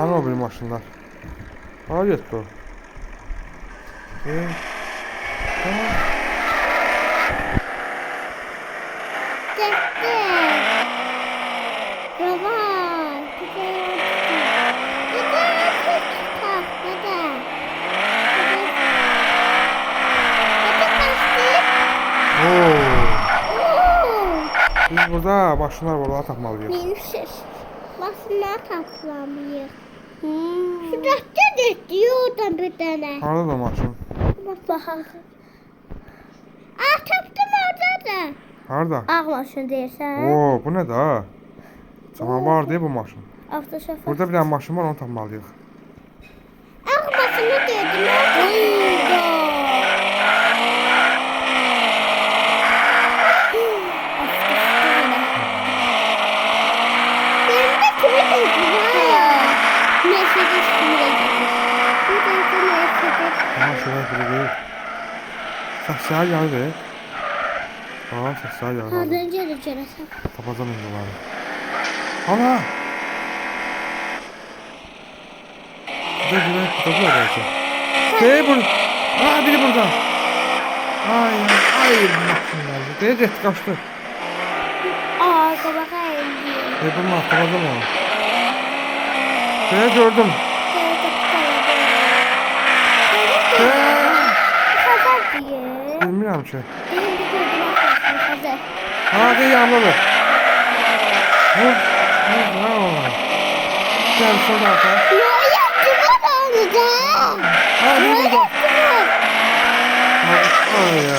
Hani o bir maşınlar? Hara getdi o? Tamam. Gitti. Baba. Gidiyor. Biz burada maşınlar var, ona tapmalıyıq. Neymişiz? Maşınlar taplamayıq. Şu dəstə diyor oradan bir tane. Harada da maşın? Baxaq. Tapdım orada da. Harada? Ağ maşın deyirsən? Oo, bu ne da? Canavar değil bu maşın. Avtoşofer. Burada bir tane maşın var, onu tapmalıyıq. Ağ maşını dedim. Oyda. Aha, şuraya biri değil. Səslər gəldi. Aa, səslər gəldi. Hardan gəlir görəsən? Tapacam indi onları. Ana! Burada güvən kitabı var belki. Hey burada. Aa, biri burada. Ay, maşın geldi. Deyəcək getdi, qaçdı. Qabağa indi. Bunu tapacam onu. Gördüm. Bilmirəm ki. Hadi yanmalı. Vur. Ne olur? Gel şurada ata. Hadi burada. Ay.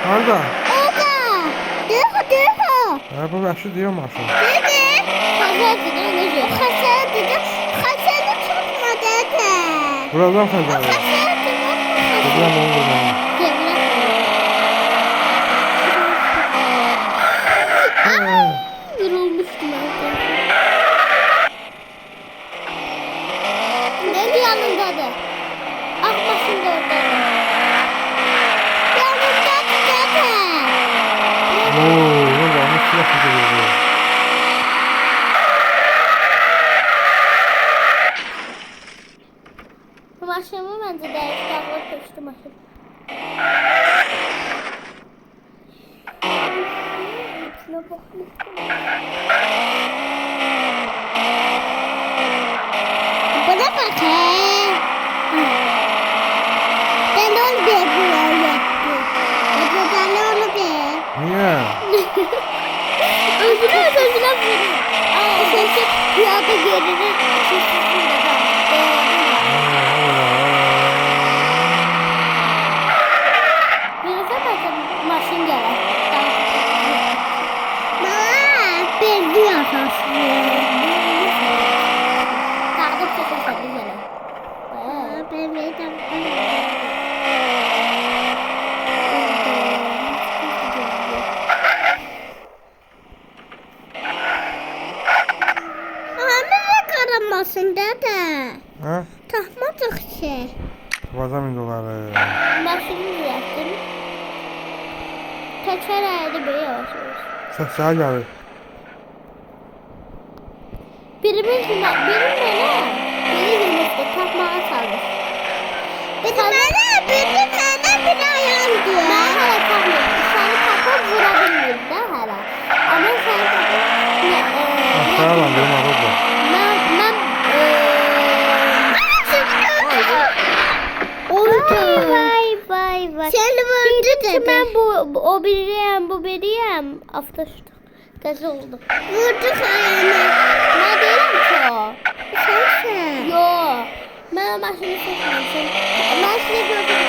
Harada? Ha, bu vəhşi diyor maşın. Buradan xəzər. Buradan onu vurmalım. Yorulmuştum artık. Ne yanındadır? Akmasın da orada. Yanındadır zaten. Oo, ne var? Ne silah gidiyor? Bu maşımı bence değişti. Abla koştu maşım. Şuna bakın. Bana bak he. Ben onu bir yaptı. Ben onu bir. Niye? Özüne vurur. Sesi piyada görünür. Sesini de ben. Birazdan bakın maşın gelir. Mama, benziyor aslında. Takdım sesini tabii gelir. Ben meydan. Karamasında da. Ha? Tahmadık şey. Tapacam indi onları. Maşını düzelttim. Kaçar ayda böyle yavaş yavaş. Səslər gəlir. Birimiz biri yumurta takmağa salır. Biri ayağım diyor. Ben hala takmıyorum. Seni takıp vurabilmiyorum da hala. Ama sen takıp... Aşağı lan, benim arada. Vay. Sen vurdu dedi. Ben o biriyim. Aftaştı. Tezi oldu. Vurduk ayağına. Ne değilim ki o? Sensin. Yo. Ben maşını seçmemişim. Ben size gördüm.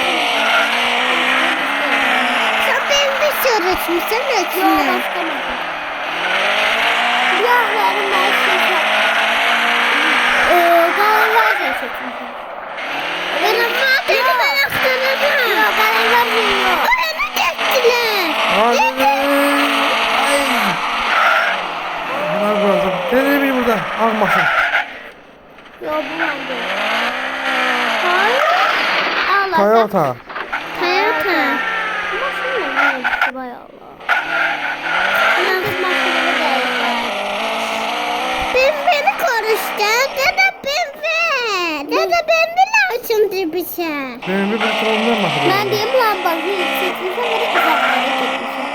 Sen benim bir şey öğretmişsin ne? Yo, başka maşın. Yağlarım ben seçmemişim. Kalanlar seçmemişim. Benim ben aktarırım. Yok, kalanlar yiyor. Bana geçtiler. Ay. Bunlar burada. Nereye bir burada? Ağ maşın. Toyota. Toyota. Maşın ne var? Vay Allah. Nasıl maşını değil. Beni konuştu. Dede beni. Dede beni lazım bir şey. Benim bir sorunum var. Ben diyeyim lan bak. Çekmişim ve de uzaklara çekmişim.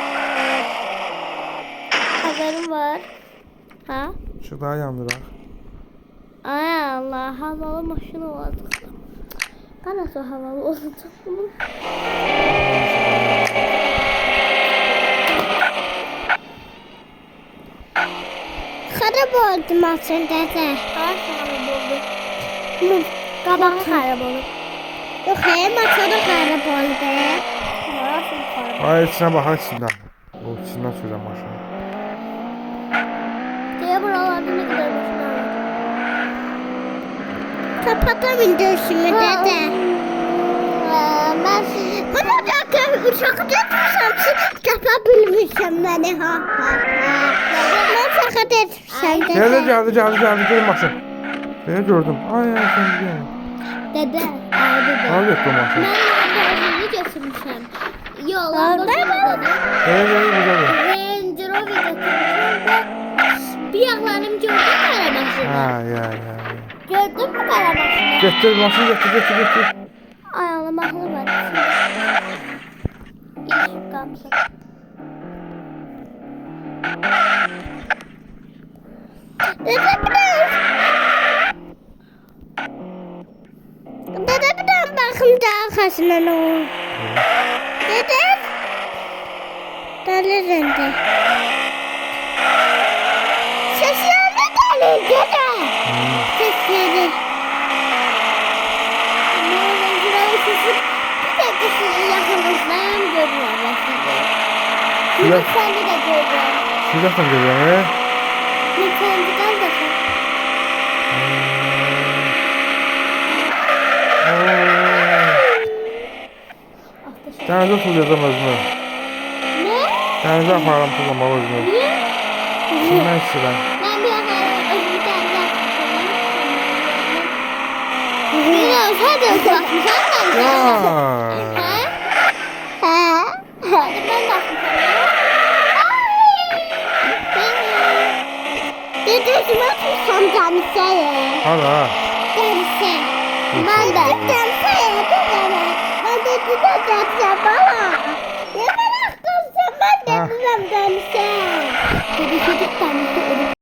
Haberim var. Ha? Şu daha yandırak. Ay Allah, havalı maşını oldu. Ben nasıl havalı olacak bunu? Karab oldu maşın dede. Ay karab oldu. Kabağı karab oldu. Yok hem maşını karab oldu. Ay içine bakar içinden. O içinden süreceğim maşını. Diye buralarda ne kadar maşını var. Kapata bindirişimi dede. Ben bunu da uçakta tutsam yapabilmişim beni ha. Ben fakat etmişim dede. Geldi maşın. Beni gördüm. Ay sen biliyorum. Dede, dede. Al yok bu maşın. Ben de götürmüşüm. Yollarda dedi. Burada. Range Rover götürmüşüm ve bir yaklanım gördüm kara maşını. Ya. Gördün mü kara maşını? Getir maşını getir. Ay Allah mahlı var. İş kalmışım. Dede bir daha bakım daha arkasına ne olur? Dede. Deli rende. Seslerini deli dede. Sesleri. Bir dakika sizi yakınızdan görüyorum sizi. Şurada- Seni de görüyorum. Şuradan geliyor he. Lütfen'den de sen. Denize tutacağım özümü. Ne? Denize aparam tutacağım özümü. Niye? Kimden istiyorum? Ben bir ara özümü denizden tutacağım. Biraz hadi ıslatmışsın sen de. Ya. Ha? Ha? Hadi ben de atmışım. Dedeciğime tutsam denize. Hadi ha. Denize. Ben de. Denize. Ben de denize bana. Ne merak kılsın ben de Ha. bilmem denize. Dedeciğim